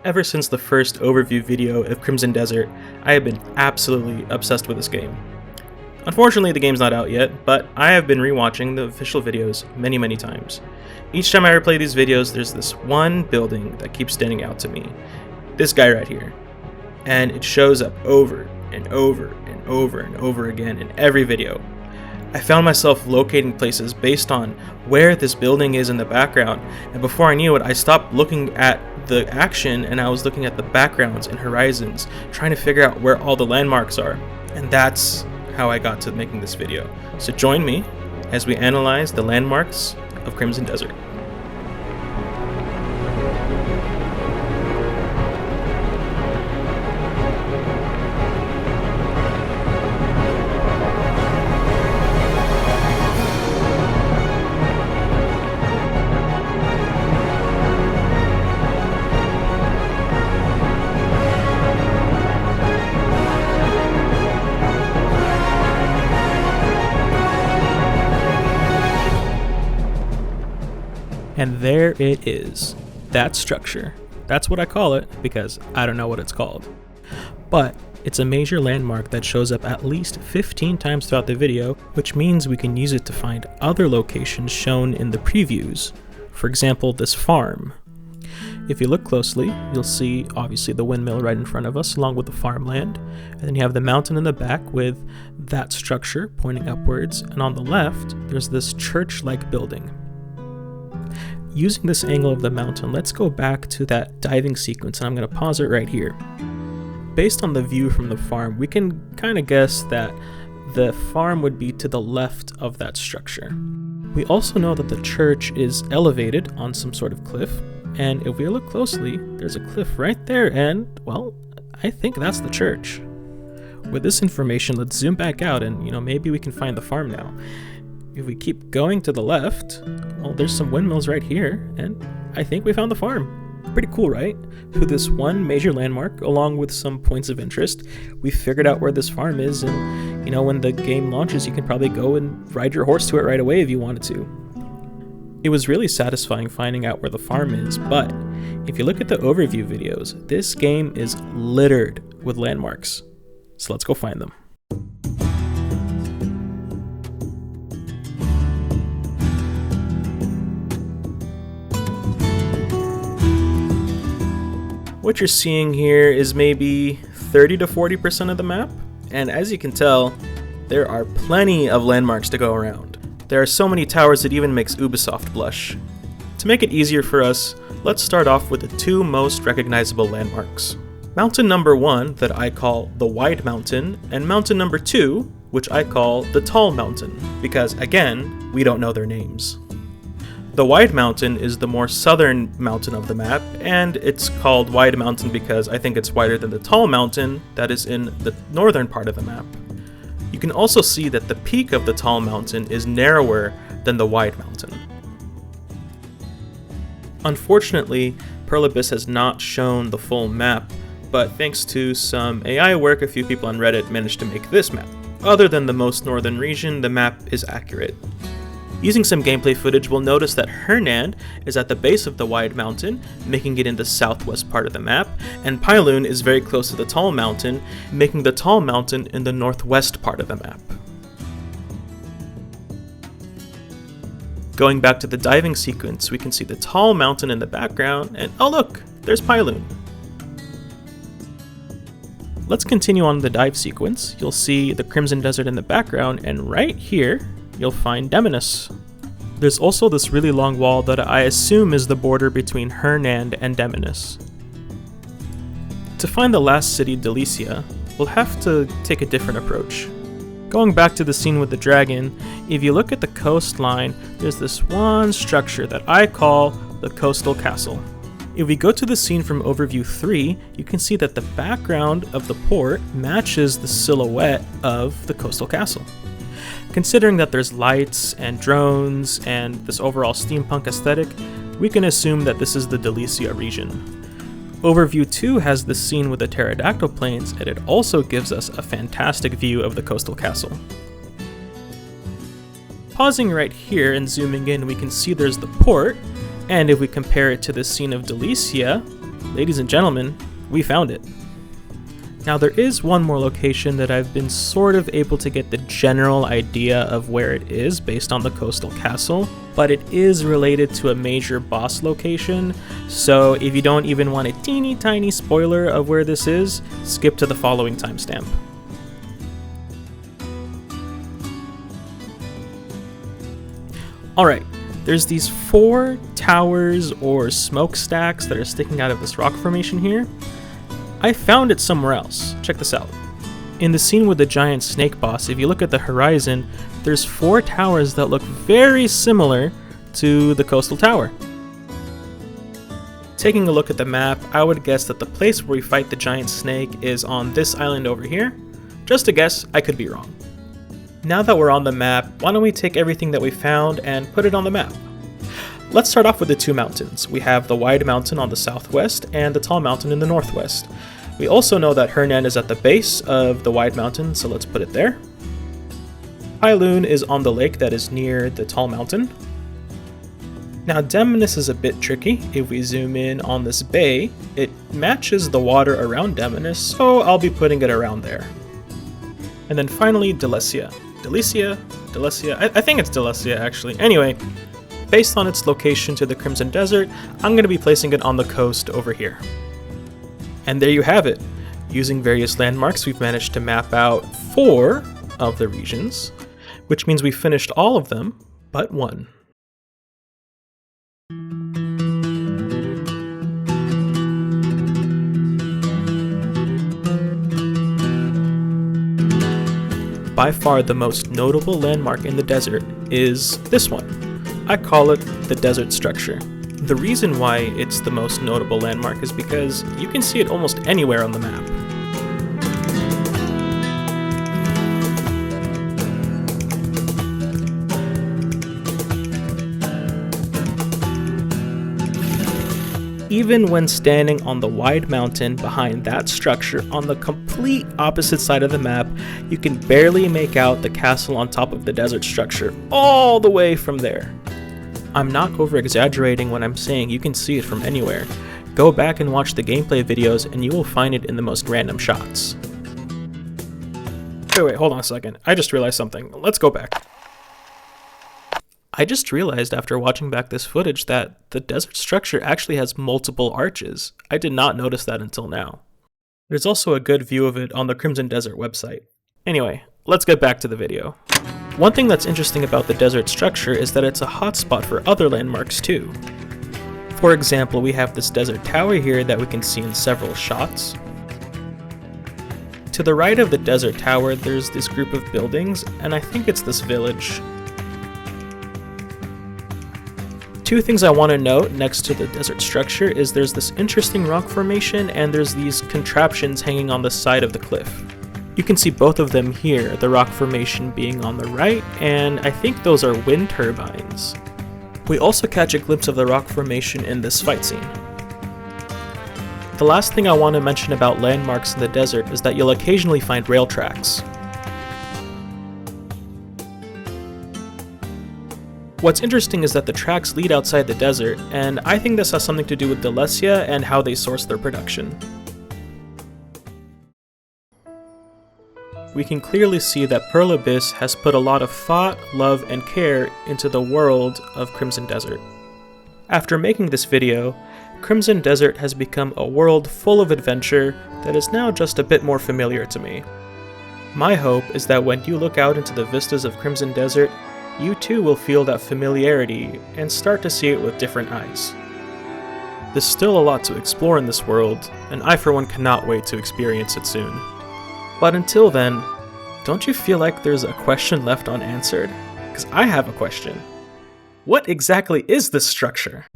Ever since the first overview video of Crimson Desert, I have been absolutely obsessed with this game. Unfortunately, the game's not out yet, but I have been rewatching the official videos many times. Each time I replay these videos, there's this one building that keeps standing out to me. This guy right here. And it shows up over and over and over and over again in every video. I found myself locating places based on where this building is in the background, and before I knew it, I stopped looking at the action and I was looking at the backgrounds and horizons, trying to figure out where all the landmarks are. And that's how I got to making this video. So join me as we analyze the landmarks of Crimson Desert. And there it is, that structure. That's what I call it because I don't know what it's called. But it's a major landmark that shows up at least 15 times throughout the video, which means we can use it to find other locations shown in the previews. For example, this farm. If you look closely, you'll see obviously the windmill right in front of us along with the farmland, and then you have the mountain in the back with that structure pointing upwards, and on the left there's this church-like building. Using this angle of the mountain, let's go back to that diving sequence, and I'm going to pause it right here. Based on the view from the farm, we can kind of guess that the farm would be to the left of that structure. We also know that the church is elevated on some sort of cliff, and if we look closely, there's a cliff right there, and, well, I think that's the church. With this information, let's zoom back out and, maybe we can find the farm now. If we keep going to the left, well, there's some windmills right here, and I think we found the farm. Pretty cool, right? With this one major landmark, along with some points of interest, we figured out where this farm is, and, when the game launches, you can probably go and ride your horse to it right away if you wanted to. It was really satisfying finding out where the farm is, but if you look at the overview videos, this game is littered with landmarks. So let's go find them. What you're seeing here is maybe 30 to 40% of the map, and as you can tell, there are plenty of landmarks to go around. There are so many towers it even makes Ubisoft blush. To make it easier for us, let's start off with the two most recognizable landmarks. Mountain number 1 that I call the Wide Mountain, and mountain number 2, which I call the Tall Mountain, because again, we don't know their names. The Wide Mountain is the more southern mountain of the map, and it's called Wide Mountain because I think it's wider than the Tall Mountain that is in the northern part of the map. You can also see that the peak of the Tall Mountain is narrower than the Wide Mountain. Unfortunately, Pearl Abyss has not shown the full map, but thanks to some AI work, a few people on Reddit managed to make this map. Other than the most northern region, the map is accurate. Using some gameplay footage, we'll notice that Hernand is at the base of the Wide Mountain, making it in the southwest part of the map, and Pywel is very close to the Tall Mountain, making the Tall Mountain in the northwest part of the map. Going back to the diving sequence, we can see the Tall Mountain in the background, and oh look, there's Pywel. Let's continue on the dive sequence. You'll see the Crimson Desert in the background, and right here, you'll find Demonis. There's also this really long wall that I assume is the border between Hernand and Demonis. To find the last city, Delesyia, we'll have to take a different approach. Going back to the scene with the dragon, if you look at the coastline, there's this one structure that I call the Coastal Castle. If we go to the scene from Overview 3, you can see that the background of the port matches the silhouette of the Coastal Castle. Considering that there's lights and drones and this overall steampunk aesthetic, we can assume that this is the Delesyia region. Overview 2 has this scene with the pterodactyl plains, and it also gives us a fantastic view of the coastal castle. Pausing right here and zooming in, we can see there's the port, and if we compare it to the scene of Delesyia, Ladies and gentlemen, we found it. Now there is one more location that I've been sort of able to get the general idea of where it is based on the coastal castle, but it is related to a major boss location, so if you don't even want a teeny tiny spoiler of where this is, skip to the following timestamp. Alright, there's these 4 towers or smokestacks that are sticking out of this rock formation here. I found it somewhere else. Check this out. In the scene with the giant snake boss, if you look at the horizon, there's 4 towers that look very similar to the coastal tower. Taking a look at the map, I would guess that the place where we fight the giant snake is on this island over here. Just a guess, I could be wrong. Now that we're on the map, why don't we take everything that we found and put it on the map? Let's start off with the 2 mountains. We have the wide mountain on the southwest and the tall mountain in the northwest. We also know that Hernan is at the base of the wide mountain, so let's put it there. Pylun is on the lake that is near the tall mountain. Now Demonis is a bit tricky. If we zoom in on this bay, it matches the water around Demonis, so I'll be putting it around there. And then finally Delesyia. Delesyia? I think it's Delesyia actually. Anyway, based on its location to the Crimson Desert, I'm going to be placing it on the coast over here. And there you have it. Using various landmarks, we've managed to map out 4 of the regions, which means we finished all of them but 1. By far the most notable landmark in the desert is this one. I call it the desert structure. The reason why it's the most notable landmark is because you can see it almost anywhere on the map. Even when standing on the wide mountain behind that structure on the complete opposite side of the map, you can barely make out the castle on top of the desert structure all the way from there. I'm not over-exaggerating when I'm saying you can see it from anywhere. Go back and watch the gameplay videos and you will find it in the most random shots. Wait, hold on a second. I just realized something. Let's go back. I just realized after watching back this footage that the desert structure actually has multiple arches. I did not notice that until now. There's also a good view of it on the Crimson Desert website. Anyway, let's get back to the video. One thing that's interesting about the desert structure is that it's a hotspot for other landmarks too. For example, we have this desert tower here that we can see in several shots. To the right of the desert tower, there's this group of buildings, and I think it's this village. 2 things I want to note next to the desert structure is there's this interesting rock formation and there's these contraptions hanging on the side of the cliff. You can see both of them here, the rock formation being on the right, and I think those are wind turbines. We also catch a glimpse of the rock formation in this fight scene. The last thing I want to mention about landmarks in the desert is that you'll occasionally find rail tracks. What's interesting is that the tracks lead outside the desert, and I think this has something to do with Delesyia and how they source their production. We can clearly see that Pearl Abyss has put a lot of thought, love, and care into the world of Crimson Desert. After making this video, Crimson Desert has become a world full of adventure that is now just a bit more familiar to me. My hope is that when you look out into the vistas of Crimson Desert, you too will feel that familiarity and start to see it with different eyes. There's still a lot to explore in this world, and I for one cannot wait to experience it soon. But until then, don't you feel like there's a question left unanswered? Because I have a question. What exactly is this structure?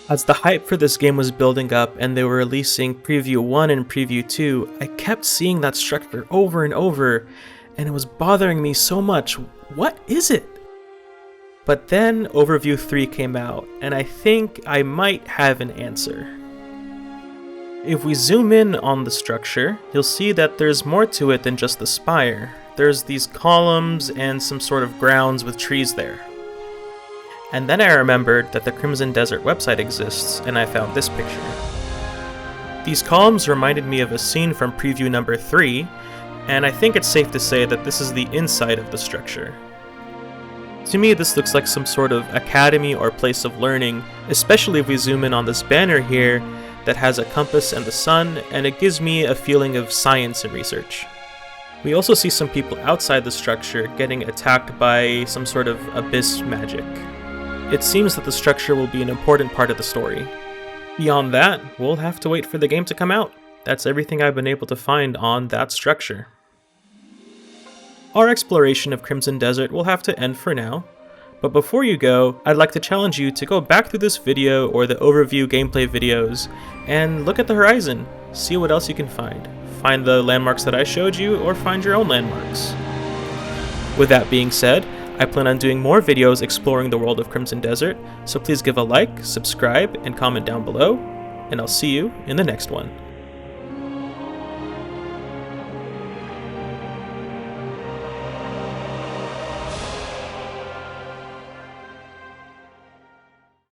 As the hype for this game was building up and they were releasing Preview 1 and Preview 2, I kept seeing that structure over and over, and it was bothering me so much. What is it? But then Overview 3 came out, and I think I might have an answer. If we zoom in on the structure, you'll see that there's more to it than just the spire. There's these columns and some sort of grounds with trees there. And then I remembered that the Crimson Desert website exists, and I found this picture. These columns reminded me of a scene from preview number 3, and I think it's safe to say that this is the inside of the structure. To me, this looks like some sort of academy or place of learning, especially if we zoom in on this banner here that has a compass and the sun, and it gives me a feeling of science and research. We also see some people outside the structure getting attacked by some sort of abyss magic. It seems that the structure will be an important part of the story. Beyond that, we'll have to wait for the game to come out. That's everything I've been able to find on that structure. Our exploration of Crimson Desert will have to end for now, but before you go, I'd like to challenge you to go back through this video or the overview gameplay videos and look at the horizon, see what else you can find. Find the landmarks that I showed you or find your own landmarks. With that being said, I plan on doing more videos exploring the world of Crimson Desert, so please give a like, subscribe, and comment down below, and I'll see you in the next one.